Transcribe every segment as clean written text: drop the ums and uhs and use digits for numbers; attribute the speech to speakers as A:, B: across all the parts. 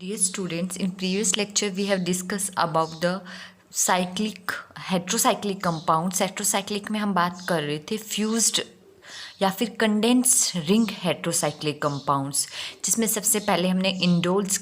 A: Dear students, in previous lecture we have discussed about the cyclic heterocyclic compounds. Heterocyclic में हम बात कर रहे थे फ्यूज्ड या फिर कंडेंस्ड रिंग हेट्रोसाइक्लिक कंपाउंड्स, जिसमें सबसे पहले हमने इंडोल्स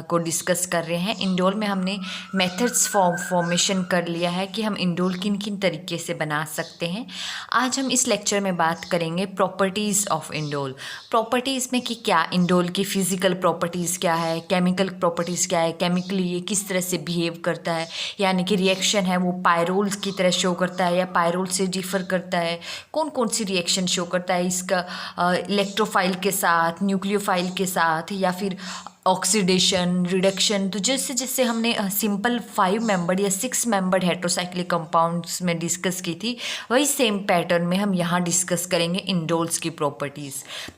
A: को डिस्कस कर रहे हैं। इंडोल में हमने मेथड्स फॉर्मेशन कर लिया है कि हम इंडोल किन किन तरीके से बना सकते हैं। आज हम इस लेक्चर में बात करेंगे प्रॉपर्टीज़ ऑफ इंडोल। प्रॉपर्टीज़ में कि क्या इंडोल की फिजिकल प्रॉपर्टीज़ क्या है, केमिकल प्रॉपर्टीज़ क्या है, केमिकली ये किस तरह से बिहेव करता है, यानी कि रिएक्शन है वो पायरोल्स की तरह शो करता है या पायरोल से डिफ़र करता है, कौन कौन सी रिएक्शन शो करता है इसका इलेक्ट्रोफाइल के साथ, न्यूक्लियोफाइल के साथ, या फिर ऑक्सीडेशन, रिडक्शन। तो जैसे जैसे हमने सिंपल 5 मेंबर्ड या 6 मेंबर्ड हेट्रोसाइक्लिक कंपाउंड्स में डिस्कस की थी, वही सेम पैटर्न में हम यहाँ डिस्कस करेंगे इंडोल्स की प्रॉपर्टीज़।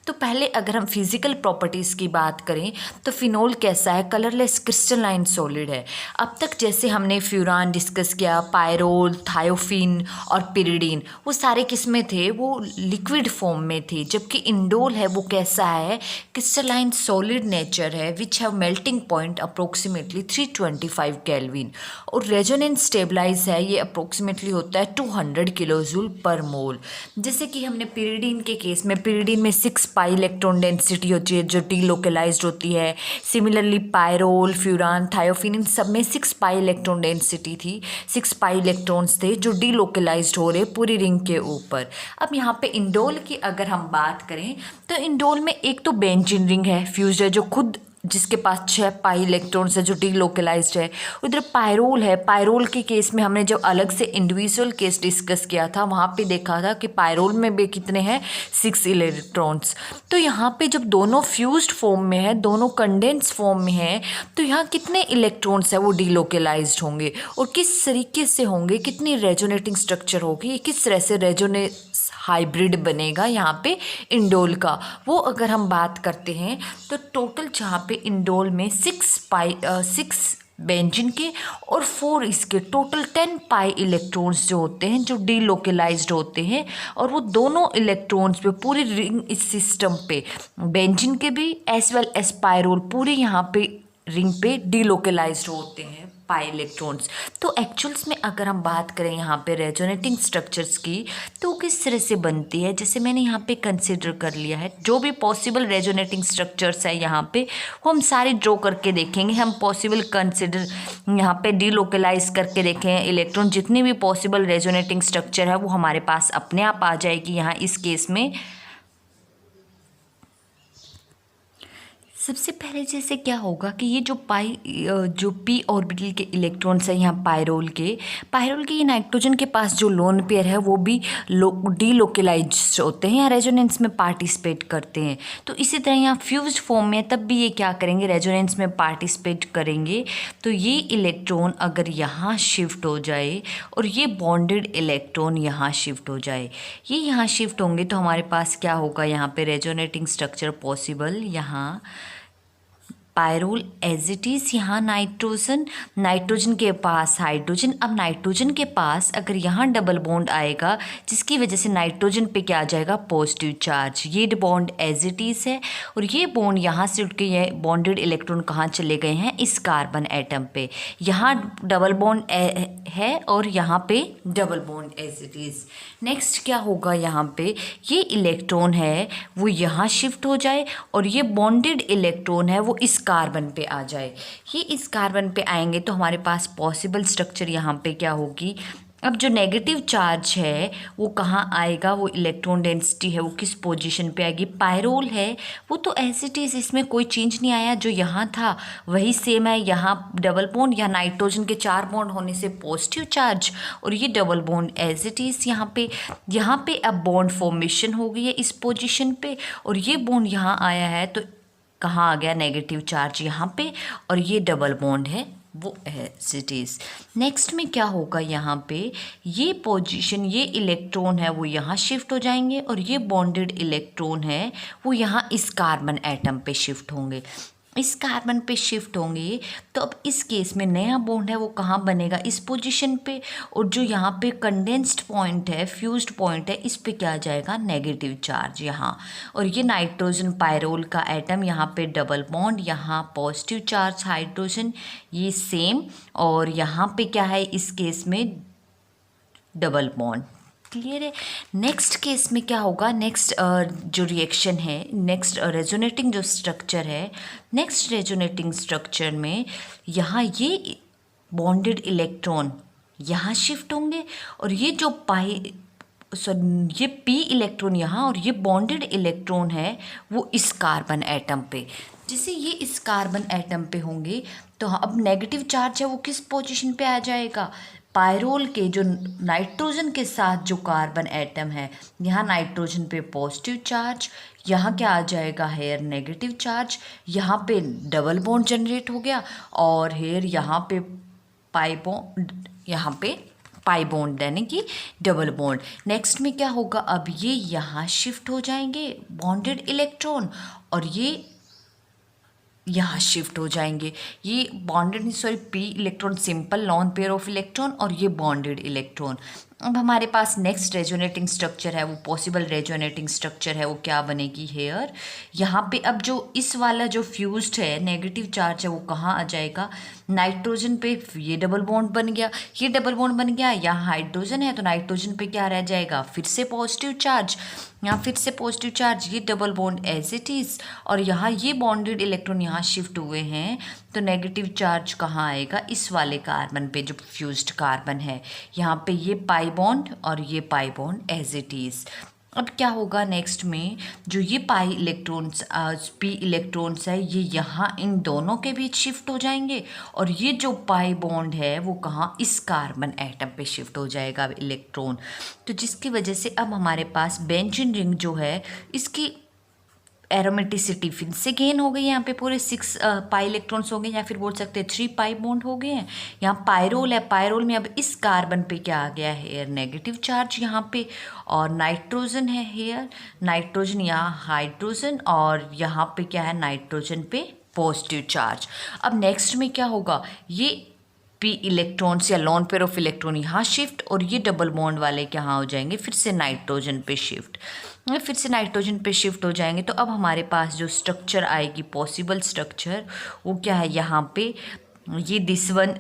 A: तो पहले अगर हम फिजिकल प्रॉपर्टीज़ की बात करें तो फिनोल कैसा है, कलरलेस क्रिस्टलाइन सॉलिड है। अब तक जैसे हमने फ्यूरान डिस्कस किया, पायरोल, थायोफिन और पिरिडीन, वो सारे किस्में थे, वो लिक्विड फॉर्म में थे, जबकि इंडोल है वो कैसा है, क्रिस्टलाइन सॉलिड नेचर है, which have melting point approximately 325 kelvin, और रेजोनेंस स्टेबलाइज है, ये अप्रोक्सीमेटली होता है 200 किलोजूल पर मोल। जैसे कि हमने पिरिडीन के केस में, पिरिडीन में 6 पाई इलेक्ट्रॉन डेंसिटी होती है जो डीलोकलाइज्ड होती है। सिमिलरली पायरोल, फ्यूरान, थायोफिन, इन सब में 6 पाई इलेक्ट्रॉन डेंसिटी थी, 6 पाई इलेक्ट्रॉन्स थे जो डीलोकलाइज्ड हो रहे पूरी रिंग के ऊपर। अब यहाँ पे इंडोल की अगर हम बात करें तो इंडोल में एक तो बेंजीन रिंग है, फ्यूज्ड है, जो खुद जिसके पास 6 पाई इलेक्ट्रॉन्स है जो डीलोकलाइज्ड है। उधर पायरोल है, पायरोल के केस में हमने जब अलग से इंडिविजुअल केस डिस्कस किया था वहाँ पे देखा था कि पायरोल में भी कितने हैं, 6 इलेक्ट्रॉन्स। तो यहाँ पे जब दोनों फ्यूज्ड फॉर्म में है, दोनों कंडेंस फॉर्म में है, तो यहाँ कितने इलेक्ट्रॉन्स है वो डीलोकलाइज्ड होंगे और किस तरीके से होंगे, कितनी रेजोनेटिंग स्ट्रक्चर होगी, किस तरह से रेजोनेंस हाइब्रिड बनेगा यहाँ पे इंडोल का, वो अगर हम बात करते हैं तो टोटल जहाँ पे इंडोल में 6 बेंजीन के और 4 इसके, टोटल 10 पाई इलेक्ट्रॉन्स जो होते हैं जो डीलोकलाइज्ड होते हैं, और वो दोनों इलेक्ट्रॉन्स पे पूरी रिंग इस सिस्टम पे, बेंजीन के भी एज वेल एज पायरोल, पूरे यहाँ पे रिंग पे डीलोकलाइज्ड होते हैं पाई इलेक्ट्रॉन्स। तो एक्चुअल्स में अगर हम बात करें यहाँ पे रेजोनेटिंग स्ट्रक्चर्स की, तो किस तरह से बनती है, जैसे मैंने यहाँ पे कंसिडर कर लिया है जो भी पॉसिबल रेजोनेटिंग स्ट्रक्चर्स है यहाँ पे वो हम सारे ड्रॉ करके देखेंगे। हम पॉसिबल कंसिडर यहाँ पे डीलोकलाइज करके देखें इलेक्ट्रॉन, जितनी भी पॉसिबल रेजोनेटिंग स्ट्रक्चर है वो हमारे पास अपने आप आ जाएगी यहाँ इस केस में। सबसे पहले जैसे क्या होगा कि ये जो पी ऑर्बिटल के इलेक्ट्रॉन्स हैं यहाँ पायरोल के ये नाइट्रोजन के पास जो लोन पेयर है वो भी डीलोकलाइज्ड होते हैं या रेजोनेंस में पार्टिसिपेट करते हैं। तो इसी तरह यहाँ फ्यूज्ड फॉर्म में तब भी ये क्या करेंगे, रेजोनेंस में पार्टिसिपेट करेंगे। तो ये इलेक्ट्रॉन अगर यहाँ शिफ्ट हो जाए और ये बॉन्डेड इलेक्ट्रॉन यहाँ शिफ्ट हो जाए, ये यहाँ शिफ्ट होंगे, तो हमारे पास क्या होगा यहाँ पे रेजोनेटिंग स्ट्रक्चर पॉसिबल। यहाँ पायरोल एज इट इज़, यहाँ नाइट्रोजन के पास हाइड्रोजन। अब नाइट्रोजन के पास अगर यहाँ डबल बॉन्ड आएगा जिसकी वजह से नाइट्रोजन पे क्या आ जाएगा, पॉजिटिव चार्ज। ये बॉन्ड एज इट इज़ है और ये बॉन्ड यहाँ से उठ के ये बॉन्डेड इलेक्ट्रॉन कहाँ चले गए हैं, इस कार्बन एटम पे। यहाँ डबल बॉन्ड है और यहाँ पे double bond as it is. नेक्स्ट क्या होगा, यहाँ पे ये इलेक्ट्रॉन है वो यहाँ शिफ्ट हो जाए और ये बॉन्डेड इलेक्ट्रॉन है वो इस कार्बन पे आ जाए। ये इस कार्बन पे आएंगे तो हमारे पास पॉसिबल स्ट्रक्चर यहाँ पे क्या होगी। अब जो नेगेटिव चार्ज है वो कहाँ आएगा, वो इलेक्ट्रॉन डेंसिटी है वो किस पोजीशन पे आएगी, पायरोल है वो तो एज इट इज़, इसमें कोई चेंज नहीं आया, जो यहाँ था वही सेम है। यहाँ डबल बॉन्ड या नाइट्रोजन के 4 बॉन्ड होने से पॉजिटिव चार्ज और ये double bond as it is. यहाँ पे अब बॉन्ड फॉर्मेशन हो गई है इस पोजिशन पे और ये बॉन्ड यहाँ आया है, तो कहाँ आ गया, नेगेटिव चार्ज यहाँ पे, और ये डबल बॉन्ड है वो एज इट इज़। नेक्स्ट में क्या होगा, यहाँ पे ये पोजीशन, ये इलेक्ट्रॉन है वो यहाँ शिफ्ट हो जाएंगे और ये बॉन्डेड इलेक्ट्रॉन है वो यहाँ इस कार्बन एटम पे शिफ्ट होंगे। इस कार्बन पे शिफ्ट होंगे तो अब इस केस में नया बॉन्ड है वो कहाँ बनेगा, इस पोजीशन पे, और जो यहाँ पे कंडेंस्ड पॉइंट है, फ्यूज्ड पॉइंट है, इस पे क्या आ जाएगा, नेगेटिव चार्ज यहाँ। और ये नाइट्रोजन पायरोल का एटम, यहाँ पे डबल बॉन्ड, यहाँ पॉजिटिव चार्ज हाइड्रोजन, ये सेम, और यहाँ पे क्या है इस केस में डबल बॉन्ड। क्लियर है। नेक्स्ट केस में क्या होगा, नेक्स्ट जो रिएक्शन है, नेक्स्ट रेजोनेटिंग जो स्ट्रक्चर है, नेक्स्ट रेजोनेटिंग स्ट्रक्चर में यहाँ ये बॉन्डेड इलेक्ट्रॉन यहाँ शिफ्ट होंगे, और ये जो ये पी इलेक्ट्रॉन यहाँ, और ये बॉन्डेड इलेक्ट्रॉन है वो इस कार्बन एटम पे, जैसे ये इस कार्बन एटम पे होंगे तो अब नेगेटिव चार्ज है वो किस पोजीशन पे आ जाएगा, पायरोल के जो नाइट्रोजन के साथ जो कार्बन एटम है, यहाँ नाइट्रोजन पे पॉजिटिव चार्ज, यहाँ क्या आ जाएगा, हेयर नेगेटिव चार्ज, यहाँ पे डबल बॉन्ड जनरेट हो गया, और हेयर यहाँ पे पाई बॉन्ड यानी कि डबल बॉन्ड। नेक्स्ट में क्या होगा, अब ये यहाँ शिफ्ट हो जाएंगे बॉन्डेड इलेक्ट्रॉन, और ये यहाँ शिफ्ट हो जाएंगे, ये bonded P electron simple lone pair of electron, और ये बॉन्डेड इलेक्ट्रॉन। अब हमारे पास नेक्स्ट रेजोनेटिंग स्ट्रक्चर है, वो पॉसिबल रेजोनेटिंग स्ट्रक्चर है, वो क्या बनेगी, हेयर यहाँ पे अब जो इस वाला जो फ्यूज्ड है नेगेटिव चार्ज है वो कहाँ आ जाएगा, नाइट्रोजन पे, ये डबल बॉन्ड बन गया, ये डबल बॉन्ड बन गया, यहाँ हाइड्रोजन है तो नाइट्रोजन पे क्या रह जाएगा, फिर से पॉजिटिव चार्ज, यहाँ फिर से पॉजिटिव चार्ज, ये double bond as it is, और यहाँ ये बॉन्डेड इलेक्ट्रॉन यहाँ शिफ्ट हुए हैं तो नेगेटिव चार्ज कहाँ आएगा, इस वाले कार्बन पे जो फ्यूज्ड कार्बन है, यहाँ पे ये पाई बॉन्ड और ये pi bond as it is. अब क्या होगा नेक्स्ट में, जो ये पाई इलेक्ट्रॉन्स पी इलेक्ट्रॉन्स है ये यहाँ इन दोनों के बीच शिफ्ट हो जाएंगे, और ये जो पाई बॉन्ड है वो कहाँ, इस कार्बन एटम पे शिफ्ट हो जाएगा इलेक्ट्रॉन, तो जिसकी वजह से अब हमारे पास बेंजीन रिंग जो है इसकी एरोमेटिसिटी फिर से गेन हो गई, यहाँ पे पूरे 6 पाई इलेक्ट्रॉन्स हो गए, या फिर बोल सकते हैं 3 पाई बॉन्ड हो गए हैं। यहाँ पायरोल है, पायरोल में अब इस कार्बन पे क्या आ गया है, हेयर नेगेटिव चार्ज यहाँ पे, और नाइट्रोजन है हेयर, नाइट्रोजन यहाँ हाइड्रोजन, और यहाँ पे क्या है नाइट्रोजन पे पॉजिटिव चार्ज। अब नेक्स्ट में क्या होगा, ये पी इलेक्ट्रॉन्स या लॉन पेयर ऑफ इलेक्ट्रॉन यहाँ शिफ्ट, और ये डबल बॉन्ड वाले कहाँ हो जाएंगे, फिर से नाइट्रोजन पे शिफ्ट, फिर से नाइट्रोजन पे शिफ्ट हो जाएंगे। तो अब हमारे पास जो स्ट्रक्चर आएगी पॉसिबल स्ट्रक्चर वो क्या है, यहाँ पे ये दिस वन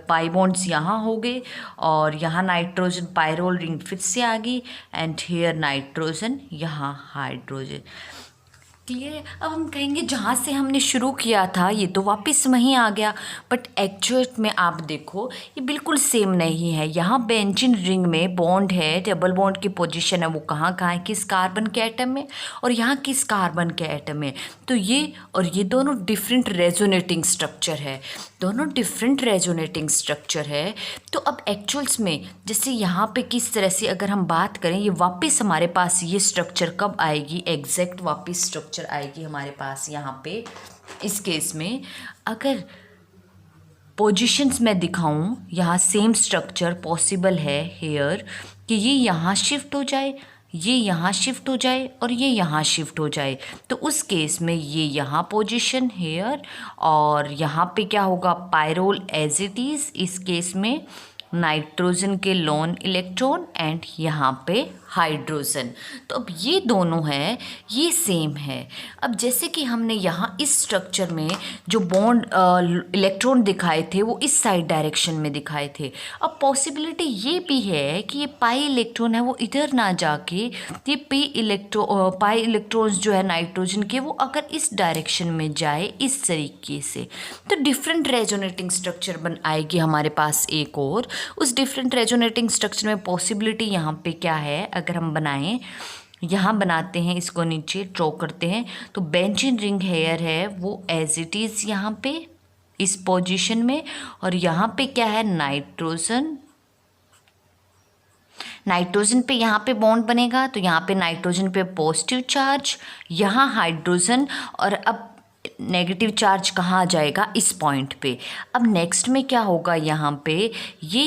A: पाई बॉन्ड्स यहाँ हो गए, और यहाँ नाइट्रोजन पायरोल रिंग फिर से आ गई, एंड हेयर नाइट्रोजन यहाँ हाइड्रोजन। क्लियर है। अब हम कहेंगे जहाँ से हमने शुरू किया था ये तो वापस वहीं आ गया, बट एक्चुअल में आप देखो ये बिल्कुल सेम नहीं है। यहाँ बेंजीन रिंग में बॉन्ड है, डबल बॉन्ड की पोजीशन है वो कहाँ कहाँ है, किस कार्बन के एटम में, और यहाँ किस कार्बन के एटम में। तो ये और ये दोनों डिफरेंट रेजोनेटिंग स्ट्रक्चर है, दोनों डिफरेंट रेजोनेटिंग स्ट्रक्चर है। तो अब एक्चुअल्स में जैसे यहाँ पे किस तरह से अगर हम बात करें, ये वापस हमारे पास ये स्ट्रक्चर कब आएगी, एग्जैक्ट वापस स्ट्रक्चर आएगी हमारे पास यहाँ पे। इस केस में अगर पोजीशंस में दिखाऊं, यहाँ सेम स्ट्रक्चर पॉसिबल है हेयर कि ये यहाँ शिफ्ट हो जाए, ये यहाँ शिफ्ट हो जाए, और ये यहाँ शिफ्ट हो जाए। तो उस केस में ये यहाँ पोजीशन हेयर, और यहाँ पे क्या होगा पायरोल एज इट इज़, इस केस में नाइट्रोजन के लोन इलेक्ट्रॉन, एंड यहाँ पे हाइड्रोजन। तो अब ये दोनों है ये सेम है। अब जैसे कि हमने यहाँ इस स्ट्रक्चर में जो बॉन्ड इलेक्ट्रॉन दिखाए थे वो इस साइड डायरेक्शन में दिखाए थे। अब पॉसिबिलिटी ये भी है कि ये पाई इलेक्ट्रॉन है वो इधर ना जाके ये पाई इलेक्ट्रॉन्स जो है नाइट्रोजन के वो अगर इस डायरेक्शन में जाए इस तरीके से, तो डिफरेंट रेजोनेटिंग स्ट्रक्चर बन आएगी हमारे पास एक और। उस डिफरेंट रेजोनेटिंग स्ट्रक्चर में पॉसिबिलिटी यहाँ पे क्या है, अगर हम बनाएं, यहाँ बनाते हैं, इसको नीचे ड्रॉ करते हैं, तो बेंजीन रिंग हेयर है वो एज इट इज़ यहाँ पे इस पोजीशन में, और यहाँ पे क्या है नाइट्रोजन, नाइट्रोजन पे यहाँ पे बॉन्ड बनेगा, तो यहाँ पे नाइट्रोजन पे पॉजिटिव चार्ज, यहाँ हाइड्रोजन, और अब नेगेटिव चार्ज कहाँ आ जाएगा इस पॉइंट पे। अब नेक्स्ट में क्या होगा, यहाँ पे ये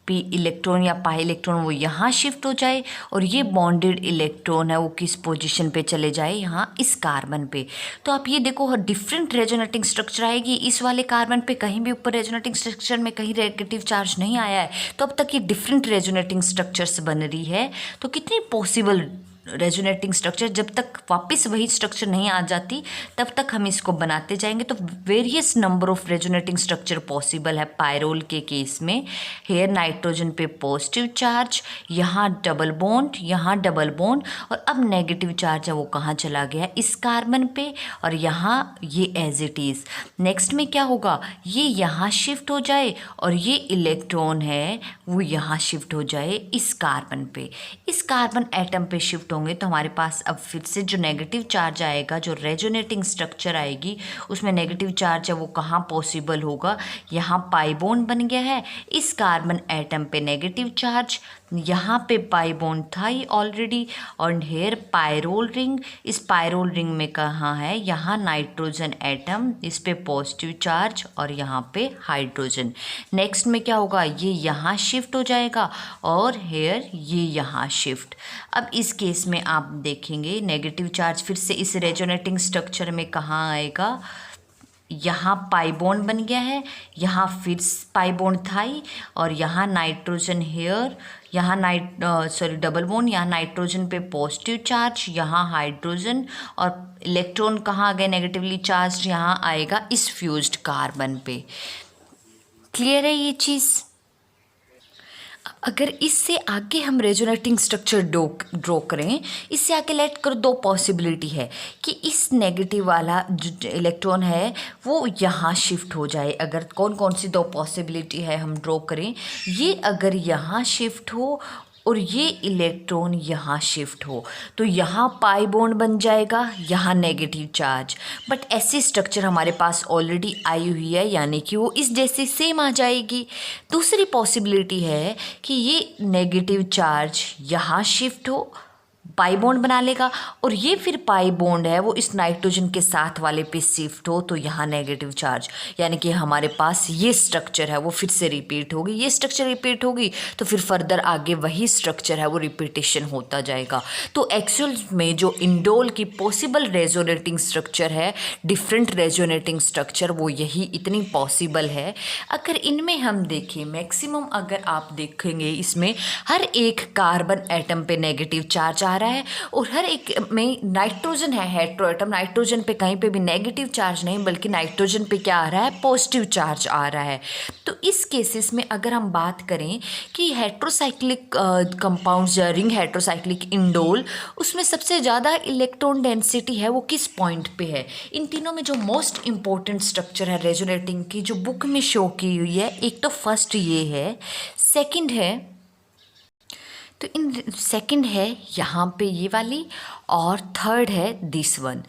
A: पी इलेक्ट्रॉन या पाई इलेक्ट्रॉन वो यहाँ शिफ्ट हो जाए और ये बॉन्डेड इलेक्ट्रॉन है वो किस पोजीशन पे चले जाए, यहाँ इस कार्बन पे। तो आप ये देखो डिफरेंट रेजोनेटिंग स्ट्रक्चर आएगी। इस वाले कार्बन पे कहीं भी ऊपर रेजोनेटिंग स्ट्रक्चर में कहीं नेगेटिव चार्ज नहीं आया है, तो अब तक ये डिफरेंट रेजोनेटिंग स्ट्रक्चर्स बन रही है। तो कितनी पॉसिबल रेजोनेटिंग स्ट्रक्चर, जब तक वापस वही स्ट्रक्चर नहीं आ जाती तब तक हम इसको बनाते जाएंगे। तो various number of resonating structure possible है पायरोल के केस में। हेयर नाइट्रोजन पे पॉजिटिव चार्ज, यहाँ डबल बॉन्ड, यहाँ डबल बॉन्ड, और अब नेगेटिव चार्ज है वो कहाँ चला गया, इस कार्बन पे, और यहाँ ये एज इट इज़। नेक्स्ट में क्या होगा, ये यहाँ शिफ्ट हो जाए और ये इलेक्ट्रॉन है वो यहाँ शिफ्ट हो जाए इस कार्बन पे। इस कार्बन एटम पे शिफ्ट होंगे तो हमारे पास अब फिर से जो नेगेटिव चार्ज आएगा, जो रेजोनेटिंग स्ट्रक्चर आएगी उसमें नेगेटिव चार्ज है वो कहाँ पॉसिबल होगा, यहाँ पाई बॉन्ड बन गया है, इस कार्बन एटम पे नेगेटिव चार्ज, यहाँ पे पाई बॉन्ड था ही ऑलरेडी, और हेयर पायरोल रिंग, इस पायरोल रिंग में कहाँ है, यहाँ नाइट्रोजन एटम, इस पे पॉजिटिव चार्ज और यहाँ पे हाइड्रोजन। नेक्स्ट में क्या होगा, ये यहाँ शिफ्ट हो जाएगा और हेयर ये यहाँ शिफ्ट। अब इस केस में आप देखेंगे नेगेटिव चार्ज फिर से इस रेजोनेटिंग स्ट्रक्चर में कहाँ आएगा, यहाँ पाई बॉन्ड बन गया है, यहाँ फिर पाई बॉन्ड था ही, और यहाँ नाइट्रोजन हेयर, यहाँ डबल बॉन्ड, यहाँ नाइट्रोजन पे पॉजिटिव चार्ज, यहाँ हाइड्रोजन, और इलेक्ट्रॉन कहाँ आ गए नेगेटिवली चार्ज, यहाँ आएगा इस फ्यूज्ड कार्बन पे। क्लियर है ये चीज़। अगर इससे आगे हम रेजोनेटिंग स्ट्रक्चर ड्रॉ करें, इससे आगे लेट कर दो पॉसिबिलिटी है कि इस नेगेटिव वाला जो इलेक्ट्रॉन है वो यहाँ शिफ्ट हो जाए। अगर कौन कौन सी दो पॉसिबिलिटी है हम ड्रॉ करें, ये अगर यहाँ शिफ्ट हो और ये इलेक्ट्रॉन यहाँ शिफ्ट हो तो यहाँ पाई बॉन्ड बन जाएगा, यहाँ नेगेटिव चार्ज। बट ऐसी स्ट्रक्चर हमारे पास ऑलरेडी आई हुई है, यानी कि वो इस जैसे सेम आ जाएगी। दूसरी पॉसिबिलिटी है कि ये नेगेटिव चार्ज यहाँ शिफ्ट हो, पाई बॉन्ड बना लेगा, और ये फिर पाई बॉन्ड है वो इस नाइट्रोजन के साथ वाले पे शिफ्ट हो तो यहाँ नेगेटिव चार्ज, यानी कि हमारे पास ये स्ट्रक्चर है वो फिर से रिपीट होगी, ये स्ट्रक्चर रिपीट होगी तो फिर फर्दर आगे वही स्ट्रक्चर है वो रिपीटेशन होता जाएगा। तो एक्चुअल में जो इंडोल की पॉसिबल रेजोनेटिंग स्ट्रक्चर है, डिफरेंट रेजोनेटिंग स्ट्रक्चर, वो यही इतनी पॉसिबल है। अगर इनमें हम देखें मैक्सिमम, अगर आप देखेंगे इसमें हर एक कार्बन एटम पे नेगेटिव चार्ज आ रहा है और हर एक में नाइट्रोजन है हेट्रो एटम, नाइट्रोजन पे कहीं पे भी नेगेटिव चार्ज नहीं बल्कि नाइट्रोजन पे क्या आ रहा है, पॉजिटिव चार्ज आ रहा है। तो इस केसेस में अगर हम बात करें कि हेट्रोसाइक्लिक कंपाउंड्स या रिंग हेट्रोसाइक्लिक इंडोल, उसमें सबसे ज़्यादा इलेक्ट्रॉन डेंसिटी है वो किस पॉइंट पे है। इन तीनों में जो मोस्ट इंपॉर्टेंट स्ट्रक्चर है रेजोनेटिंग की जो बुक में शो की हुई है, एक तो फर्स्ट ये है, सेकंड है, तो इन सेकंड है यहाँ पे ये वाली, और थर्ड है दिस वन।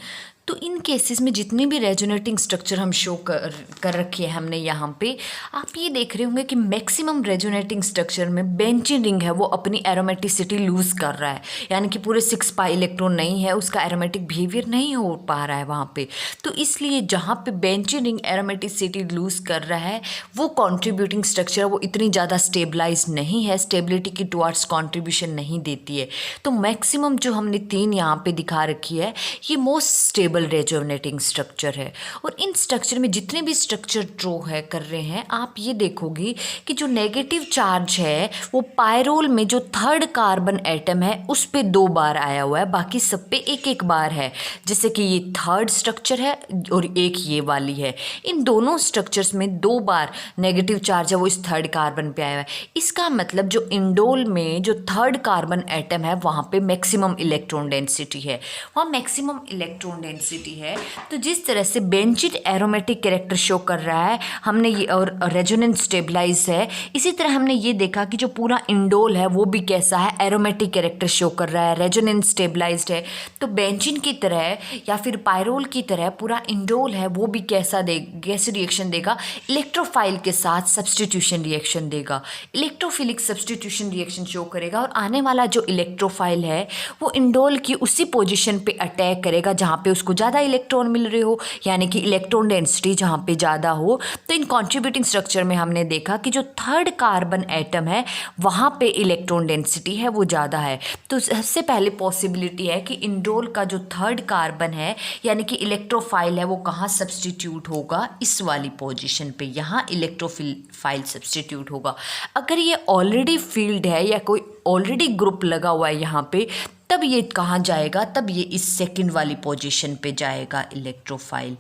A: तो इन केसेस में जितनी भी रेजोनेटिंग स्ट्रक्चर हम शो कर रखी है हमने यहाँ पे, आप ये देख रहे होंगे कि मैक्सिमम रेजोनेटिंग स्ट्रक्चर में बेंजीन रिंग है वो अपनी एरोमेटिसिटी लूज़ कर रहा है, यानी कि पूरे 6 पाई इलेक्ट्रॉन नहीं है, उसका एरोमेटिक बिहेवियर नहीं हो पा रहा है वहाँ पे। तो इसलिए जहाँ पे बेंजीन रिंग एरोमेटिसिटी लूज़ कर रहा है वो कॉन्ट्रीब्यूटिंग स्ट्रक्चर वो इतनी ज़्यादा स्टेबलाइज नहीं है, स्टेबिलिटी की टुवर्ड्स कॉन्ट्रीब्यूशन नहीं देती है। तो मैक्सिमम जो हमने 3 यहाँ पे दिखा रखी है ये मोस्ट स्टेबल रेजोनेटिंग स्ट्रक्चर है। और इन स्ट्रक्चर में जितने भी स्ट्रक्चर ड्रॉ है कर रहे हैं, आप ये देखोगे कि जो नेगेटिव चार्ज है वो पायरोल में जो थर्ड कार्बन एटम है उस पे 2 बार आया हुआ है, बाकी सब पे 1-1 बार है। जैसे कि ये थर्ड स्ट्रक्चर है और एक ये वाली है, इन दोनों स्ट्रक्चर्स में 2 बार नेगेटिव चार्ज है वो इस थर्ड कार्बन पे आया हुआ है। इसका मतलब जो इंडोल में जो थर्ड कार्बन एटम है वहाँ पे मैक्सिमम इलेक्ट्रॉन डेंसिटी है, वहाँ मैक्सिमम इलेक्ट्रॉन डेंसिटी है। तो जिस तरह से बेंजीन एरोमेटिक कैरेक्टर शो कर रहा है हमने ये, और रेजोनेंस स्टेबलाइज है, इसी तरह हमने ये देखा कि जो पूरा इंडोल है वो भी कैसा है, एरोमेटिक कैरेक्टर शो कर रहा है, रेजोनेंस स्टेबलाइज्ड है। तो बेंजीन की तरह या फिर पायरोल की तरह पूरा इंडोल है वो भी कैसा कैसे रिएक्शन देगा, इलेक्ट्रोफाइल के साथ सब्सटीट्यूशन रिएक्शन देगा, इलेक्ट्रोफिलिक सब्सटीट्यूशन रिएक्शन शो करेगा, और आने वाला जो इलेक्ट्रोफाइल है वो इंडोल की उसी पोजिशन पे अटैक करेगा जहाँ पे उसको ज़्यादा इलेक्ट्रॉन मिल रहे हो, यानी कि इलेक्ट्रॉन डेंसिटी जहाँ पे ज़्यादा हो। तो इन कॉन्ट्रीब्यूटिंग स्ट्रक्चर में हमने देखा कि जो थर्ड कार्बन एटम है वहाँ पे इलेक्ट्रॉन डेंसिटी है वो ज़्यादा है। तो सबसे पहले पॉसिबिलिटी है कि इंडोल का जो थर्ड कार्बन है यानी कि इलेक्ट्रोफाइल है वो कहाँ सब्सटीट्यूट होगा, इस वाली पोजीशन पे, यहाँ इलेक्ट्रोफाइल सब्सटीट्यूट होगा। अगर ये ऑलरेडी फील्ड है या कोई ऑलरेडी ग्रुप लगा हुआ है यहाँ पे, तब ये कहाँ जाएगा, तब ये इस सेकंड वाली पोजीशन पे जाएगा इलेक्ट्रोफाइल।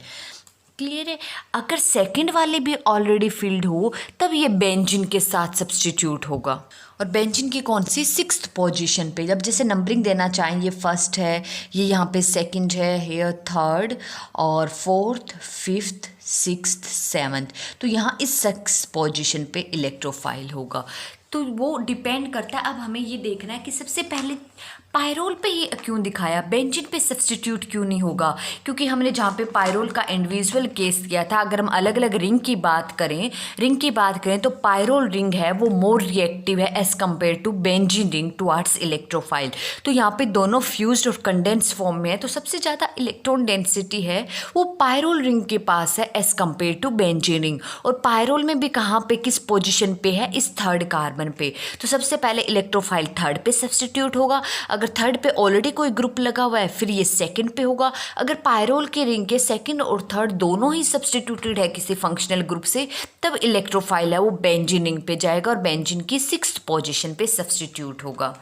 A: क्लियर है। अगर सेकंड वाले भी ऑलरेडी फील्ड हो तब ये बेंजीन के साथ सब्सटीट्यूट होगा। और बेंजीन की कौन सी, सिक्स्थ पोजीशन पे। जब जैसे नंबरिंग देना चाहें, ये फर्स्ट है, ये यहाँ पे सेकंड है, हेयर थर्ड और फोर्थ, फिफ्थ, सिक्स्थ, सेवन्थ, तो यहाँ इस सिक्स्थ पोजीशन पे इलेक्ट्रोफाइल होगा। तो वो डिपेंड करता है। अब हमें ये देखना है कि सबसे पहले पायरोल पे ये क्यों दिखाया, बेंजीन पे सब्सटीट्यूट क्यों नहीं होगा, क्योंकि हमने जहाँ पे पायरोल का इंडिविजुअल केस किया था, अगर हम अलग अलग रिंग की बात करें तो पायरोल रिंग है वो मोर रिएक्टिव है as compare to benzene ring towards electrophile. तो यहाँ पे दोनों फ्यूज्ड और कंडेंस फॉर्म में है, तो सबसे ज़्यादा इलेक्ट्रॉन डेंसिटी है वो पायरोल रिंग के पास है as compare to benzene ring. और पायरोल में भी कहाँ पे, किस पोजिशन पे है, इस थर्ड कार्बन पे। तो सबसे पहले इलेक्ट्रोफाइल थर्ड पे सब्सटीट्यूट होगा। अगर थर्ड पे ऑलरेडी कोई ग्रुप लगा हुआ है फिर ये सेकंड पे होगा। अगर पायरोल के रिंग के सेकंड और थर्ड दोनों ही सब्सटीट्यूटेड है किसी फंक्शनल ग्रुप से, तब इलेक्ट्रोफाइल है वो बेंजीन रिंग पे जाएगा और बेंजीन की सिक्स्थ पोजीशन पे सब्सटीट्यूट होगा।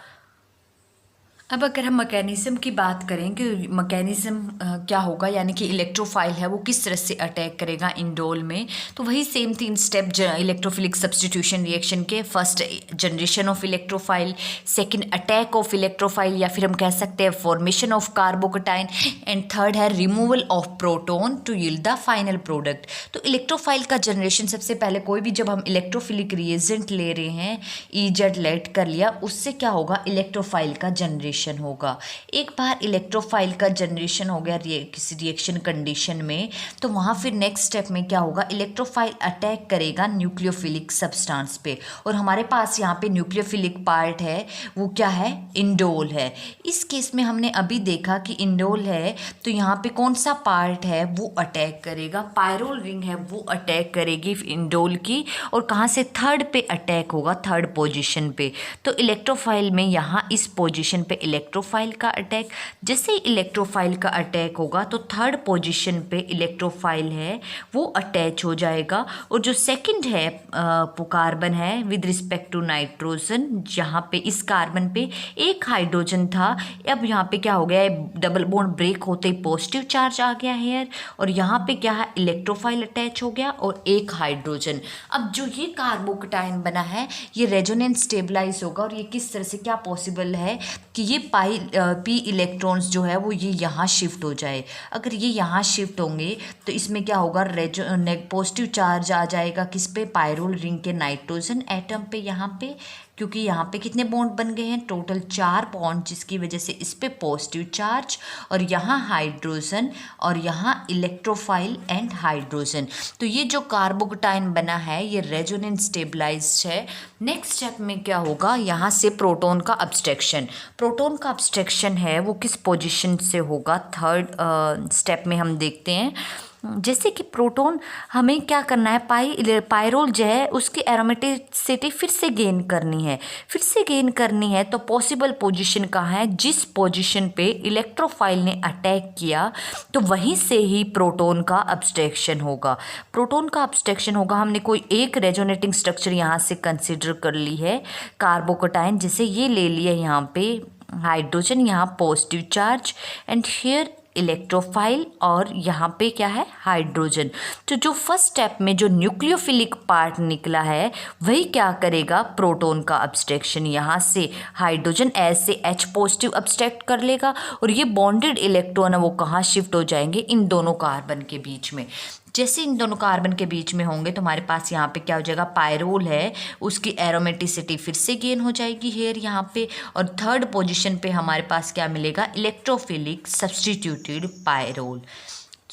A: अब अगर हम मैकेनिज्म की बात करें कि मैकेनिज्म क्या होगा, यानी कि इलेक्ट्रोफाइल है वो किस तरह से अटैक करेगा इंडोल में, तो वही same 3 step electrophilic substitution reaction के। First generation of electrophile, second attack of electrophile या फिर हम कह सकते हैं formation of carbocation, and third है removal of proton to yield the final product. तो इलेक्ट्रोफाइल का जनरेशन सबसे पहले कोई भी जब हम इलेक्ट्रोफिलिक रिएजेंट ले रहे हैं, ईजेड लेट कर लिया, उससे क्या होगा, इलेक्ट्रोफाइल का जनरेशन होगा। एक बार इलेक्ट्रोफाइल का जनरेशन हो गया किसी रिएक्शन कंडीशन में, तो वहाँ फिर नेक्स्ट स्टेप में क्या होगा, इलेक्ट्रोफाइल अटैक करेगा न्यूक्लियोफिलिक सब्सटेंस पे। और हमारे पास यहाँ पे न्यूक्लियोफिलिक पार्ट है वो क्या है, इंडोल है। इस केस में हमने अभी देखा कि इंडोल है तो यहाँ पे कौन सा पार्ट है वो अटैक करेगा, पायरोल रिंग है वो अटैक करेगी इंडोल की। और कहाँ से, थर्ड पे अटैक होगा, थर्ड पोजिशन पे। तो इलेक्ट्रोफाइल में यहाँ इस पोजिशन पे इलेक्ट्रोफाइल का अटैक, जैसे ही इलेक्ट्रोफाइल का अटैक होगा तो थर्ड पोजीशन पे इलेक्ट्रोफाइल है वो अटैच हो जाएगा। और जो सेकंड है कार्बन है विद रिस्पेक्ट टू नाइट्रोजन, जहाँ पे इस कार्बन पे एक हाइड्रोजन था, अब यहाँ पे क्या हो गया है, डबल बॉन्ड ब्रेक होते ही पॉजिटिव चार्ज आ गया है और यहाँ पे क्या है, इलेक्ट्रोफाइल अटैच हो गया और एक हाइड्रोजन। अब जो ये कार्बोकेटाइन बना है ये रेजोनेंस स्टेबलाइज होगा। और ये किस तरह से, क्या पॉसिबल है कि ये पी इलेक्ट्रॉन्स जो है वो ये यहाँ शिफ्ट हो जाए। अगर ये यहाँ शिफ्ट होंगे तो इसमें क्या होगा, पॉजिटिव चार्ज आ जाएगा किस पे, पायरोल रिंग के नाइट्रोजन एटम पे यहाँ पे, क्योंकि यहाँ पे कितने बॉन्ड बन गए हैं, टोटल 4 बॉन्ड, जिसकी वजह से इस पे पॉजिटिव चार्ज और यहाँ हाइड्रोजन और यहाँ इलेक्ट्रोफाइल एंड हाइड्रोजन। तो ये जो कार्बोकेटाइन बना है ये रेजोनेंस स्टेबलाइज्ड है। नेक्स्ट स्टेप में क्या होगा, यहाँ से प्रोटॉन का अब्स्ट्रैक्शन। प्रोटॉन का अब्स्ट्रैक्शन है वो किस पोजीशन से होगा, थर्ड स्टेप में हम देखते हैं। जैसे कि प्रोटॉन हमें क्या करना है, पायरोल जो है उसकी एरोमेटिसिटी फिर से गेन करनी है। तो पॉसिबल पोजीशन कहाँ है, जिस पोजीशन पे इलेक्ट्रोफाइल ने अटैक किया तो वहीं से ही प्रोटॉन का अब्स्ट्रैक्शन होगा। हमने कोई एक रेजोनेटिंग स्ट्रक्चर यहाँ से कंसिडर कर ली है, कार्बोकेटाइन, जैसे ये ले लिया यहाँ पे हाइड्रोजन, यहाँ positive charge and here electrophile और यहाँ पे क्या है, हाइड्रोजन। तो जो फर्स्ट स्टेप में जो न्यूक्लियोफिलिक पार्ट निकला है वही क्या करेगा, प्रोटॉन का अब्स्ट्रैक्शन, यहाँ से हाइड्रोजन ऐसे H पॉजिटिव अब्स्ट्रैक्ट कर लेगा और ये बॉन्डेड इलेक्ट्रॉन है वो कहाँ शिफ्ट हो जाएंगे, इन दोनों कार्बन के बीच में। जैसे इन दोनों कार्बन के बीच में होंगे तो हमारे पास यहाँ पे क्या हो जाएगा, पायरोल है उसकी एरोमेटिसिटी फिर से गेन हो जाएगी हेयर यहाँ पे। और थर्ड पोजीशन पे हमारे पास क्या मिलेगा, electrophilic substituted pyrrole.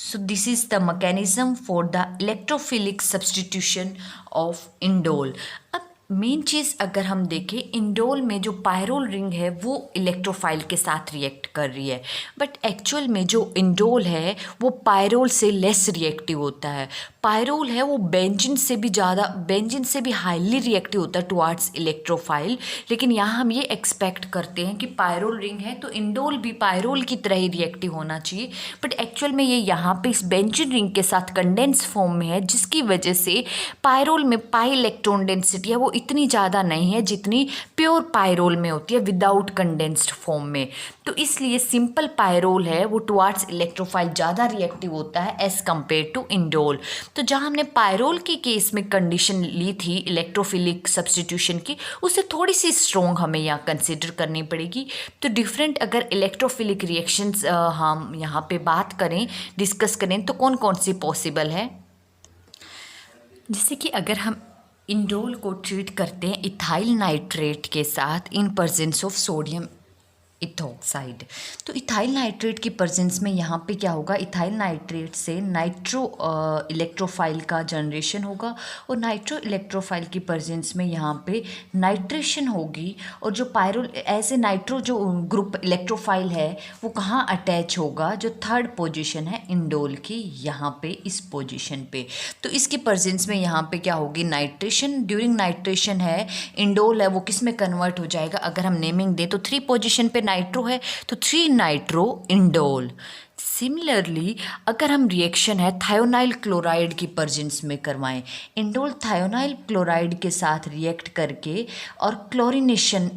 A: So this is the mechanism for the electrophilic substitution of indole. अब मेन चीज़ अगर हम देखें, इंडोल में जो पायरोल रिंग है वो इलेक्ट्रोफाइल के साथ रिएक्ट कर रही है, बट एक्चुअल में जो इंडोल है वो पायरोल से लेस रिएक्टिव होता है। पायरोल है वो बेंजीन से भी ज़्यादा, बेंजीन से भी हाईली रिएक्टिव होता है टुवार्ड्स इलेक्ट्रोफाइल। लेकिन यहाँ हम ये एक्सपेक्ट करते हैं कि पायरोल रिंग है तो इंडोल भी पायरोल की तरह ही रिएक्टिव होना चाहिए, बट एक्चुअल में ये यहाँ पे इस बेंजीन रिंग के साथ कंडेंस फॉर्म में है, जिसकी वजह से पायरोल में पाई इलेक्ट्रॉन डेंसिटी है वो इतनी ज़्यादा नहीं है जितनी प्योर पायरोल में होती है विदाउट कंडेंस्ड फॉर्म में। तो इसलिए सिंपल पायरोल है वो टुवार्ड्स इलेक्ट्रोफाइल ज़्यादा रिएक्टिव होता है एज़ कम्पेयर टू इंडोल। तो जहाँ हमने पायरोल के केस में कंडीशन ली थी इलेक्ट्रोफिलिक सब्स्टिट्यूशन की, उससे थोड़ी सी स्ट्रॉन्ग हमें यहाँ कंसिडर करनी पड़ेगी। तो डिफरेंट अगर इलेक्ट्रोफिलिक रिएक्शंस हम यहाँ पे बात करें, डिस्कस करें, तो कौन कौन सी पॉसिबल है। जैसे कि अगर हम इंडोल को ट्रीट करते हैं इथाइल नाइट्रेट के साथ in presence of sodium ethoxide, तो इथाइल नाइट्रेट की प्रेजेंस में यहाँ पे क्या होगा, इथाइल नाइट्रेट से नाइट्रो इलेक्ट्रोफाइल का जनरेशन होगा, और नाइट्रो इलेक्ट्रोफाइल की प्रेजेंस में यहाँ पे नाइट्रेशन होगी। और जो पायरोल ऐसे नाइट्रो जो ग्रुप इलेक्ट्रोफाइल है वो कहाँ अटैच होगा, जो थर्ड पोजीशन है इंडोल की, यहाँ पे इस पोजीशन पे। तो इसकी प्रेजेंस में यहाँ पे क्या होगी, नाइट्रेशन। ड्यूरिंग नाइट्रेशन है इंडोल है वो किस में कन्वर्ट हो जाएगा, अगर हम नेमिंग दें तो 3 पोजीशन पे नाइट्रो है तो 3 नाइट्रो इंडोल। सिमिलरली अगर हम रिएक्शन है थायोनाइल क्लोराइड की प्रेजेंस में करवाएं, इंडोल थायोनाइल क्लोराइड के साथ रिएक्ट करके और क्लोरीनेशन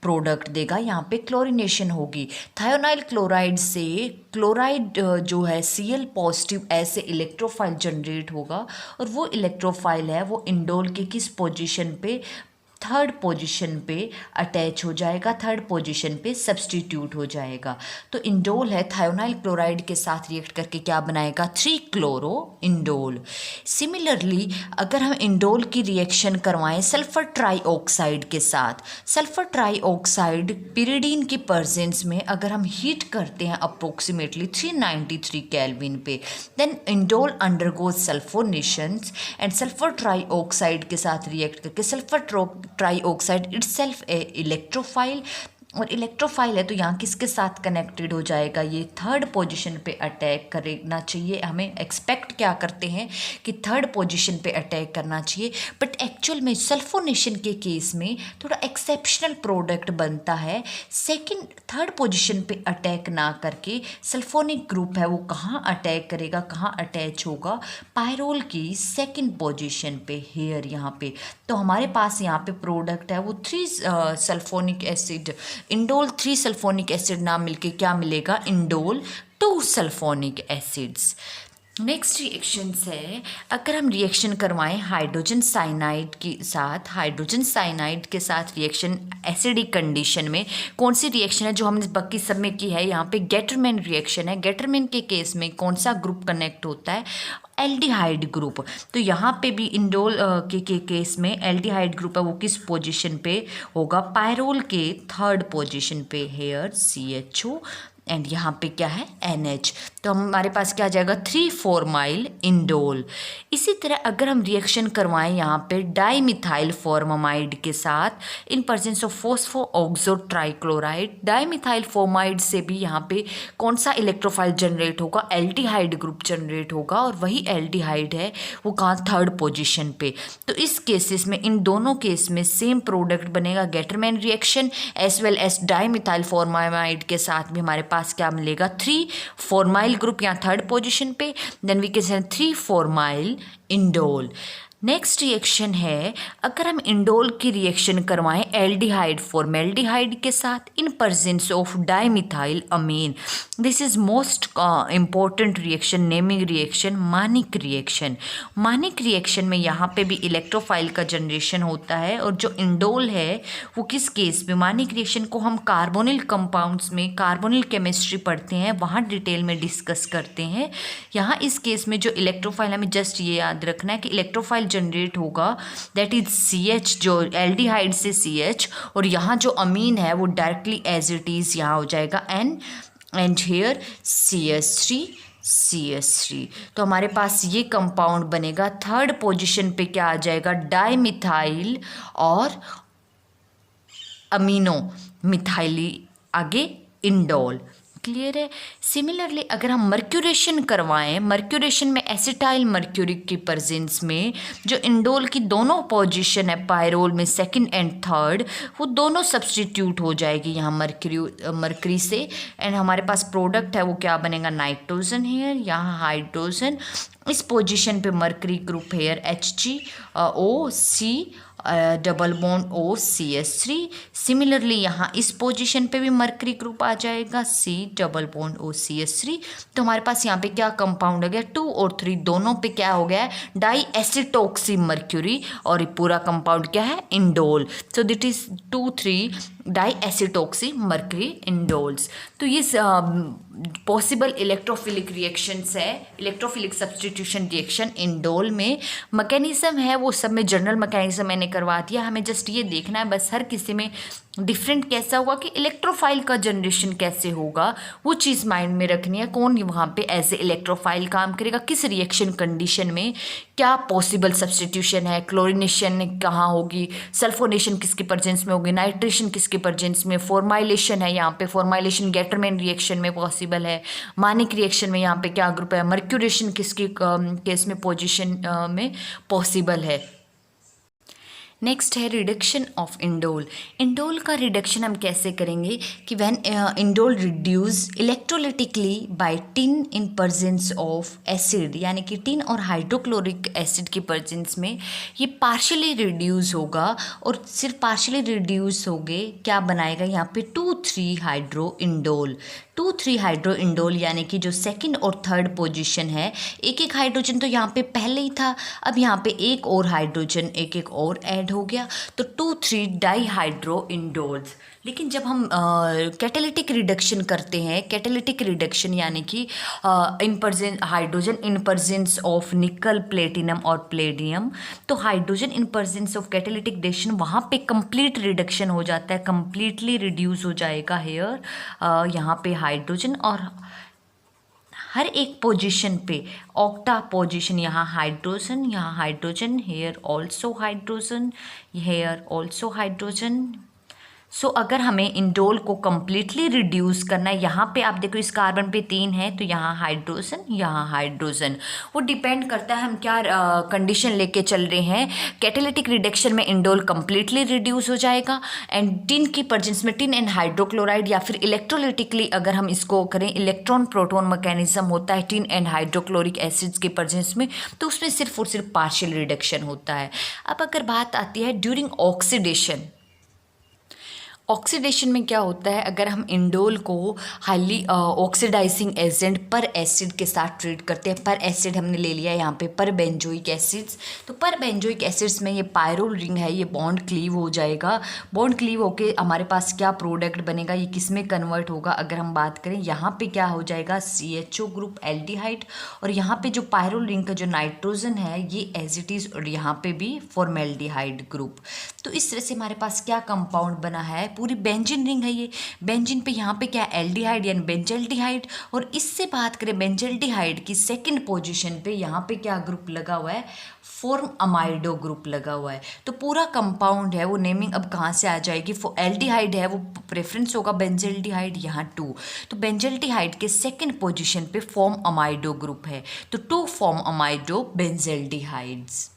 A: प्रोडक्ट देगा, यहाँ पे क्लोरीनेशन होगी। थायोनाइल क्लोराइड से क्लोराइड जो है Cl पॉजिटिव ऐसे इलेक्ट्रोफाइल जनरेट होगा, और वो इलेक्ट्रोफाइल है वो इंडोल के किस पोजीशन पे, थर्ड पोजीशन पे अटैच हो जाएगा, थर्ड पोजीशन पे सब्स्टिट्यूट हो जाएगा। तो इंडोल है थायोनाइल क्लोराइड के साथ रिएक्ट करके क्या बनाएगा, 3 क्लोरो इंडोल। सिमिलरली अगर हम इंडोल की रिएक्शन करवाएं सल्फर ट्राईऑक्साइड के साथ, सल्फर ट्राईऑक्साइड पिरिडीन की प्रेजेंस में अगर हम हीट करते हैं अप्रोक्सीमेटली 393 केल्विन पे, then indole undergoes sulphonations and sulphur trioxide के साथ रिएक्ट करके sulphur trioxide itself a electrophile, और इलेक्ट्रोफाइल है तो यहाँ किसके साथ कनेक्टेड हो जाएगा, ये थर्ड पोजीशन पे अटैक करना चाहिए। हमें एक्सपेक्ट क्या करते हैं कि थर्ड पोजीशन पे अटैक करना चाहिए, बट एक्चुअल में सल्फोनेशन के केस में थोड़ा एक्सेप्शनल प्रोडक्ट बनता है, सेकंड थर्ड पोजीशन पे अटैक ना करके सल्फोनिक ग्रुप है वो कहाँ अटैक करेगा, कहाँ अटैच होगा, पायरोल की सेकंड पोजीशन पे, हेयर यहाँ पे। तो हमारे पास यहाँ पे प्रोडक्ट है वो 3 sulphonic acid, indole 3 sulphonic acid नाम मिलके क्या मिलेगा, indole 2 sulphonic acids. Next reactions है, अगर हम रिएक्शन करवाएं हाइड्रोजन साइनाइड के साथ, हाइड्रोजन साइनाइड के साथ रिएक्शन एसिडिक कंडीशन में, कौन सी रिएक्शन है जो हमने बाकी सब में की है, यहाँ पे गेटरमैन रिएक्शन है। गेटरमैन के केस में कौन सा ग्रुप कनेक्ट होता है, एल्डिहाइड ग्रुप। तो यहाँ पे भी इंडोल के केस में एल्डिहाइड ग्रुप है वो किस पोजीशन पे होगा, पायरोल के थर्ड पोजीशन पे, हेयर CHO एंड यहाँ पे क्या है NH। तो हमारे पास क्या आ जाएगा 3,4-माइल इंडोल। इसी तरह अगर हम रिएक्शन करवाएं यहाँ पे डाईमिथाइल फॉर्मामाइड के साथ in presence of phospho oxo trichloride, dimethyl formamide से भी यहाँ पे कौन सा इलेक्ट्रोफाइल जनरेट होगा, एल्डिहाइड ग्रुप जनरेट होगा, और वही एल्डिहाइड है वो कहाँ, थर्ड पोजिशन पे। तो इस केसेस में इन दोनों केस में सेम प्रोडक्ट बनेगा, Gattermann reaction as well as dimethyl formamide के साथ भी हमारे पास क्या मिलेगा, 3,4-माइल ग्रुप यहाँ थर्ड पोजीशन पे, देन वी कैन से 3,4-माइल इंडोल। नेक्स्ट रिएक्शन है, अगर हम इंडोल की रिएक्शन करवाएं एल्डिहाइड फॉर्मेल्डिहाइड के साथ in presence of dimethyl amine, this is most important reaction, naming reaction, Mannich reaction. Mannich reaction में यहाँ पे भी इलेक्ट्रोफाइल का जनरेशन होता है, और जो इंडोल है वो किस केस में, मानिक रिएक्शन को हम कार्बोनिल कंपाउंड्स में कार्बोनिल केमिस्ट्री पढ़ते हैं वहाँ डिटेल में डिस्कस करते हैं। यहाँ इस केस में जो इलेक्ट्रोफाइल, हमें जस्ट ये याद रखना है कि इलेक्ट्रोफाइल जनरेट होगा दैट इज CH, जो एल्डिहाइड से CH, और यहाँ जो अमीन है वो डायरेक्टली एज इट इज यहाँ हो जाएगा N and hair CH3 CH3। तो हमारे पास ये कंपाउंड बनेगा। थर्ड पोजीशन पे क्या आ जाएगा, डाइमिथाइल और अमीनो मिथाइली, आगे इंडोल। क्लियर है। सिमिलरली अगर हम मर्क्यूरेशन करवाएं, मर्क्यूरेशन में एसिटाइल मर्क्यूरिक की प्रेजेंस में जो इंडोल की दोनों पोजीशन है पायरोल में सेकंड एंड थर्ड, वो दोनों सब्स्टिट्यूट हो जाएगी यहाँ मर्करी से, एंड हमारे पास प्रोडक्ट है वो क्या बनेगा, नाइट्रोजन हेयर, यहाँ हाइड्रोजन। इस पोजीशन पे mercury group here HgO, double bond OCH3। Similarly यहाँ इस पोजीशन पे भी मर्करी ग्रुप आ जाएगा, C डबल बॉन्ड OCH3। तो हमारे पास यहाँ पे क्या कंपाउंड हो गया, 2 और 3 दोनों पे क्या हो गया है, डाई एसिटोक्सी मर्क्यूरी, और ये पूरा कंपाउंड क्या है, indole. So that is 2,3 di acetoxy mercury indoles. तो ये पॉसिबल इलेक्ट्रोफिलिक रिएक्शंस है, इलेक्ट्रोफिलिक सब्स्टिट्यूशन रिएक्शन इंडोल में। मैकेनिज्म है वो सब में जनरल मैकेनिज्म मैंने करवा दिया, हमें जस्ट ये देखना है बस हर किसी में डिफरेंट कैसा होगा कि इलेक्ट्रोफाइल का जनरेशन कैसे होगा, वो चीज़ माइंड में रखनी है। कौन वहाँ पे एज ए इलेक्ट्रोफाइल काम करेगा, किस रिएक्शन कंडीशन में क्या पॉसिबल सब्स्टिट्यूशन है, क्लोरिनेशन कहाँ होगी, सल्फोनेशन किसके प्रेजेंस में होगी, नाइट्रेशन किसके प्रेजेंस में, फॉर्माइलेशन है यहाँ पे, फॉर्माइलेशन गेटरमैन रिएक्शन में पॉसिबल है, मानिक रिएक्शन में यहाँ पे क्या ग्रुप है, मर्क्यूरेशन किसके केस में पोजिशन में पॉसिबल है। नेक्स्ट है रिडक्शन ऑफ इंडोल। इंडोल का रिडक्शन हम कैसे करेंगे कि when indole reduce electrolytically by tin in presence of acid, यानी कि टिन और हाइड्रोक्लोरिक एसिड की प्रेजेंस में ये पार्शियली रिड्यूस होगा, और सिर्फ पार्शियली रिड्यूस हो गए क्या बनाएगा यहाँ पे 2,3 हाइड्रो इंडोल। 2,3 हाइड्रो इंडोल यानी कि जो सेकंड और थर्ड पोजीशन है, एक एक हाइड्रोजन तो यहाँ पे पहले ही था, अब यहाँ पे एक और हाइड्रोजन एक एक और ऐड हो गया, तो 2,3 डाई हाइड्रो इंडोल्स। लेकिन जब हम कैटालिटिक रिडक्शन करते हैं, कैटालिटिक रिडक्शन यानी कि in presence hydrogen in presence of निकल, प्लेटिनम और प्लेडियम, तो hydrogen in presence of catalytic reduction वहाँ पे कंप्लीट रिडक्शन हो जाता है, कंप्लीटली रिड्यूस हो जाएगा हेयर यहाँ पे हाइड्रोजन, और हर एक पोजीशन पे ऑक्टा पोजीशन, यहाँ hydrogen, here also hydrogen, here also hydrogen. So अगर हमें इंडोल को कम्प्लीटली रिड्यूस करना है, यहाँ पे आप देखो इस कार्बन पे 3 है तो यहाँ हाइड्रोजन, वो डिपेंड करता है हम क्या कंडीशन लेके चल रहे हैं। कैटालिटिक रिडक्शन में इंडोल कम्प्लीटली रिड्यूस हो जाएगा, एंड टिन की प्रेजेंस में टिन एंड हाइड्रोक्लोराइड, या फिर इलेक्ट्रोलिटिकली अगर हम इसको करें, इलेक्ट्रॉन प्रोटोन मैकेनिज्म होता है टिन एंड हाइड्रोक्लोरिक एसिड्स के प्रेजेंस में, तो उसमें सिर्फ और सिर्फ पार्शियल रिडक्शन होता है। अब अगर बात आती है ड्यूरिंग ऑक्सीडेशन, ऑक्सीडेशन में क्या होता है, अगर हम इंडोल को हाईली ऑक्सीडाइजिंग एजेंट पर एसिड के साथ ट्रीट करते हैं, पर एसिड हमने ले लिया यहाँ पे पर बेंजोइक एसिड्स, तो पर बेंजोइक एसिड्स में ये पायरोल रिंग है, ये बॉन्ड क्लीव हो जाएगा। बॉन्ड क्लीव होके हमारे पास क्या प्रोडक्ट बनेगा, ये किस में कन्वर्ट होगा, अगर हम बात करें यहाँ पे क्या हो जाएगा, CHO ग्रुप एल्डिहाइड, और यहाँ पे जो पायरोल रिंग का जो नाइट्रोजन है ये एज इट इज़, और यहाँ पे भी फॉर्मेल्डिहाइड ग्रुप। तो इस तरह से हमारे पास क्या कंपाउंड बना है, पूरी बेंजीन रिंग है ये। बेंजीन पे यहाँ पे क्या एल्डिहाइड यानी बेंजल्डिहाइड, और इससे बात करें बेंजल्डिहाइड की सेकंड पोजीशन पे यहाँ पे क्या ग्रुप लगा हुआ है, फॉर्म अमाइडो ग्रुप लगा हुआ है। तो पूरा कंपाउंड है वो नेमिंग अब कहाँ से आ जाएगी, एल्डिहाइड है वो प्रेफरेंस होगा बेंजल्डिहाइड, यहाँ 2, तो बेंजल्डिहाइड के सेकंड पोजीशन पे फॉर्म अमाइडो ग्रुप है, तो 2 फॉर्म अमाइडो बेंजल्डिहाइड्स।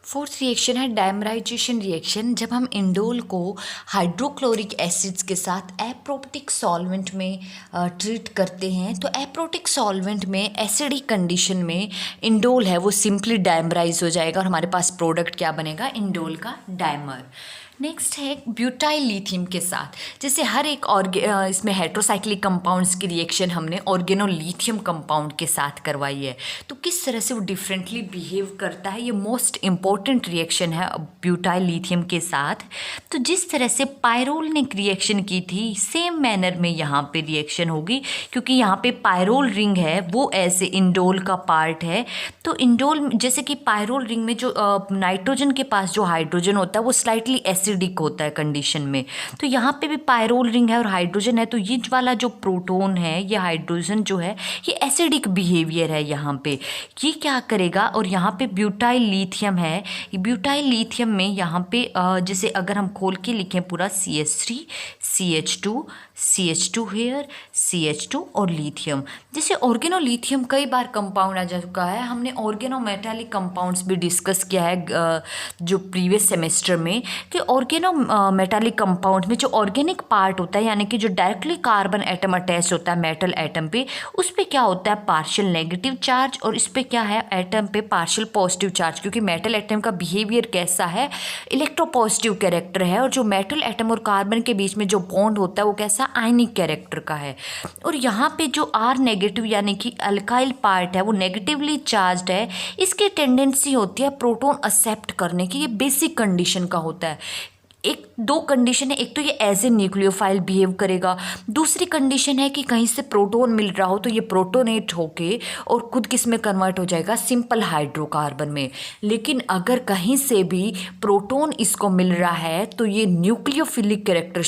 A: फोर्थ रिएक्शन है डायमराइजेशन रिएक्शन। जब हम इंडोल को हाइड्रोक्लोरिक एसिड्स के साथ एप्रोटिक सॉल्वेंट में ट्रीट करते हैं, तो एप्रोटिक सॉल्वेंट में एसिडिक कंडीशन में इंडोल है वो सिंपली डायमराइज हो जाएगा, और हमारे पास प्रोडक्ट क्या बनेगा, इंडोल का डायमर। नेक्स्ट है ब्यूटाइल लिथियम के साथ, जैसे हर एक इसमें हेट्रोसाइक्लिक कंपाउंड्स की रिएक्शन हमने ऑर्गेनोलिथियम कंपाउंड के साथ करवाई है, तो किस तरह से वो डिफरेंटली बिहेव करता है, ये मोस्ट इम्पॉर्टेंट रिएक्शन है ब्यूटाइल लिथियम के साथ। तो जिस तरह से पायरोल ने रिएक्शन की थी, सेम मैनर में यहाँ पे रिएक्शन होगी, क्योंकि यहाँ पे पायरोल रिंग है वो ऐसे इंडोल का पार्ट है। तो इंडोल जैसे कि पायरोल रिंग में जो नाइट्रोजन के पास जो हाइड्रोजन होता है वो स्लाइटली एसिडिक होता है कंडीशन में। तो यहाँ पे भी पायरोल रिंग है और हाइड्रोजन है, तो ये वाला जो प्रोटोन है, ये हाइड्रोजन जो है ये एसिडिक बिहेवियर है यहाँ पे। ये क्या करेगा, और यहाँ पे ब्यूटाइल लिथियम है, ब्यूटाइल लिथियम में यहाँ पे जैसे अगर हम खोल के लिखें पूरा CH3 CH2 हेयर CH2 और लिथियम। जैसे ऑर्गेनो लिथियम कई बार कंपाउंड आ जा चुका है, हमने ऑर्गेनो मेटालिक कंपाउंड्स भी डिस्कस किया है जो प्रीवियस सेमेस्टर में, कि ऑर्गेनो मेटालिक कंपाउंड में जो ऑर्गेनिक पार्ट होता है, यानी कि जो डायरेक्टली कार्बन एटम अटैच होता है मेटल एटम पे, उस पर क्या होता है पार्शियल नेगेटिव चार्ज, और इस पर क्या है एटम पे पार्शियल पॉजिटिव चार्ज, क्योंकि मेटल एटम का बिहेवियर कैसा है, इलेक्ट्रोपॉजिटिव कैरेक्टर है, और जो मेटल एटम और कार्बन के बीच में जो बॉन्ड होता है वो कैसा आयनिक कैरेक्टर का है। और यहाँ पे जो R नेगेटिव यानी कि अल्काइल पार्ट है वो नेगेटिवली चार्ज्ड है, इसकी टेंडेंसी होती है प्रोटॉन एक्सेप्ट करने की, ये बेसिक कंडीशन का होता है। एक दो कंडीशन है, एक तो ये एज ए न्यूक्लियोफाइल बिहेव करेगा, दूसरी कंडीशन है कि कहीं से प्रोटॉन मिल रहा हो तो ये प्रोटोनेट होके और खुद किस में कन्वर्ट हो जाएगा, सिंपल हाइड्रोकार्बन में। लेकिन अगर कहीं से भी प्रोटॉन इसको मिल रहा है तो ये न्यूक्लियोफिलिक कैरेक्टर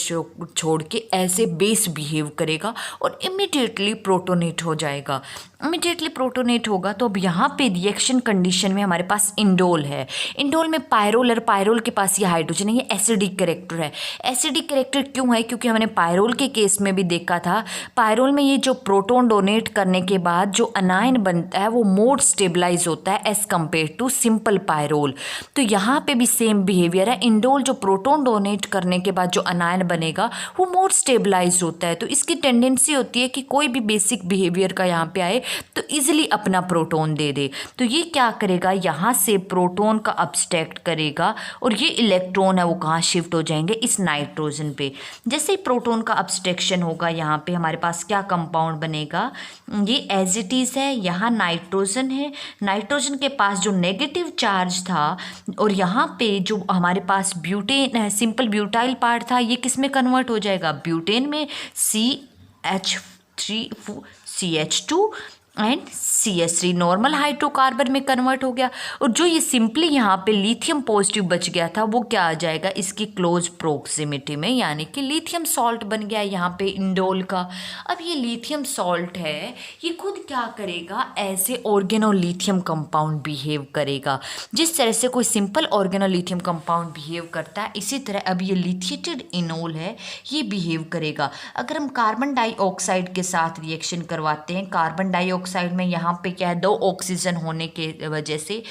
A: छोड़ के एज ए बेस बिहेव करेगा और इमीडिएटली प्रोटोनेट हो जाएगा। इमीडिएटली प्रोटोनेट होगा तो अब यहाँ पे रिएक्शन कंडीशन में हमारे पास इंडोल है, इंडोल में पायरोल, और पायरोल के पास ये हाइड्रोजन है, ये एसिडिक कैरेक्टर है। एसिडिक कैरेक्टर क्यों है, क्योंकि हमने पायरोल के केस में भी देखा था, पायरोल में ये जो प्रोटॉन डोनेट करने के बाद जो अनायन बनता है वो मोर स्टेबलाइज होता है as compare to simple pyrrole. तो यहाँ पे भी सेम बिहेवियर है, इंडोल जो प्रोटॉन डोनेट करने के बाद जो अनायन बनेगा वो मोर स्टेबलाइज होता है, तो इसकी टेंडेंसी होती है कि कोई भी बेसिक बिहेवियर का यहाँ पे आए तो इजीली अपना प्रोटॉन दे दे। तो ये क्या करेगा, यहाँ से प्रोटॉन का अब्स्ट्रैक्ट करेगा और ये इलेक्ट्रॉन है वो कहाँ शिफ्ट हो जाएंगे, इस नाइट्रोजन पे। जैसे ही प्रोटॉन का अब्स्ट्रैक्शन होगा यहाँ पे हमारे पास क्या कंपाउंड बनेगा, ये एज इट इज है, यहाँ नाइट्रोजन है, नाइट्रोजन के पास जो नेगेटिव चार्ज था और यहाँ पे जो हमारे पास ब्यूटेन है, सिंपल ब्यूटाइल पार्ट था, ये किस में कन्वर्ट हो जाएगा, ब्यूटेन में, CH2 and CH3 normal hydrocarbon में कन्वर्ट हो गया। और जो ये सिंपली यहाँ पे लिथियम पॉजिटिव बच गया था वो क्या आ जाएगा, इसकी क्लोज प्रोक्सिमिटी में, यानी कि लिथियम सॉल्ट बन गया यहाँ पे इंडोल का। अब ये लिथियम सॉल्ट है, ये खुद क्या करेगा, ऐसे ऑर्गेनोलिथियम कंपाउंड बिहेव करेगा। जिस तरह से कोई सिंपल ऑर्गेनोलिथियम कंपाउंड बिहेव करता है, इसी तरह अब ये लिथिएटेड इनोल है ये बिहेव करेगा। अगर हम कार्बन डाइऑक्साइड के साथ रिएक्शन करवाते हैं, कार्बन डाइऑक्साइड में यहाँ पे क्या है, दो ऑक्सीजन होने के वजह से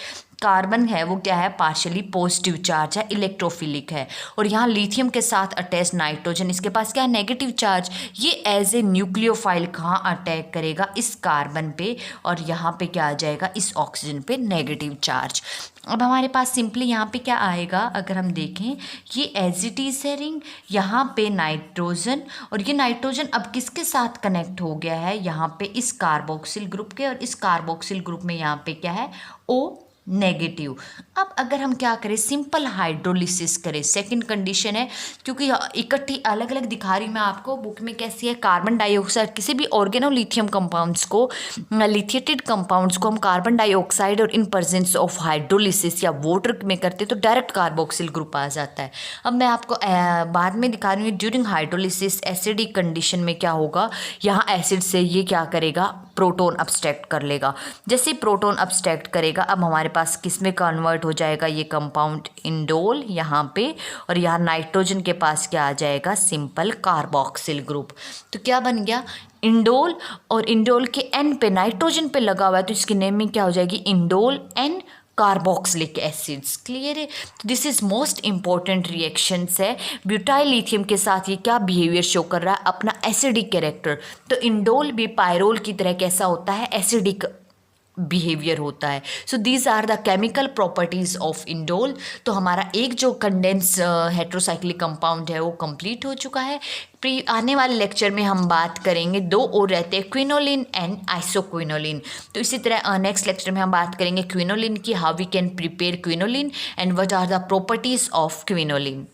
A: कार्बन है वो क्या है, पार्शियली पॉजिटिव चार्ज है, इलेक्ट्रोफिलिक है, और यहाँ लिथियम के साथ अटैच नाइट्रोजन, इसके पास क्या है, नेगेटिव चार्ज। ये एज ए न्यूक्लियोफाइल कहाँ अटैक करेगा, इस कार्बन पे, और यहाँ पे क्या आ जाएगा, इस ऑक्सीजन पे नेगेटिव चार्ज। अब हमारे पास सिंपली यहाँ पे क्या आएगा, अगर हम देखें ये एज इट इज है रिंग, यहाँ पे नाइट्रोजन, और ये नाइट्रोजन अब किसके साथ कनेक्ट हो गया है, यहाँ पे इस कार्बोक्सिल ग्रुप के, और इस कार्बोक्सिल ग्रुप में यहाँ पे क्या है, O नेगेटिव। अब अगर हम क्या करें, सिंपल हाइड्रोलिसिस करें, सेकंड कंडीशन है, क्योंकि इकट्ठी अलग अलग दिखा रही मैं आपको, बुक में कैसी है, कार्बन डाइऑक्साइड, किसी भी ऑर्गेनोलिथियम कंपाउंड्स को, लिथिएटेड कंपाउंड्स को हम कार्बन डाइऑक्साइड और इन प्रेजेंस ऑफ हाइड्रोलिसिस या वाटर में करते तो डायरेक्ट कार्बोक्सिल ग्रुप आ जाता है। अब मैं आपको बाद में दिखा रही हूँ, ड्यूरिंग हाइड्रोलिसिस एसिडिक कंडीशन में क्या होगा, यहाँ एसिड से ये क्या करेगा, प्रोटॉन अब्स्ट्रैक्ट कर लेगा। जैसे प्रोटॉन अब्स्ट्रैक्ट करेगा अब हमारे पास किस में कन्वर्ट हो जाएगा, ये कंपाउंड इंडोल यहाँ पे, और यहाँ नाइट्रोजन के पास क्या आ जाएगा, सिंपल कार्बोक्सिल ग्रुप। तो क्या बन गया, इंडोल, और इंडोल के एन पे नाइट्रोजन पे लगा हुआ है तो इसकी नेमिंग क्या हो जाएगी, indole N carboxylic acids. Clear है, तो this is most important reactions है। ब्यूटाइल लिथियम के साथ ये क्या बिहेवियर शो कर रहा है, अपना एसिडिक कैरेक्टर। तो इंडोल भी पायरोल की तरह कैसा होता है, एसिडिक बिहेवियर होता है। So these are the chemical properties of indole. तो हमारा एक जो कंडेंस हेट्रोसाइक्लिक कंपाउंड है वो कंप्लीट हो चुका है। आने वाले लेक्चर में हम बात करेंगे, दो और रहते हैं, क्विनोलिन एंड आइसोक्विनोलिन। तो इसी तरह नेक्स्ट लेक्चर में हम बात करेंगे क्विनोलिन की, how we can prepare quinoline and what are the properties of quinoline.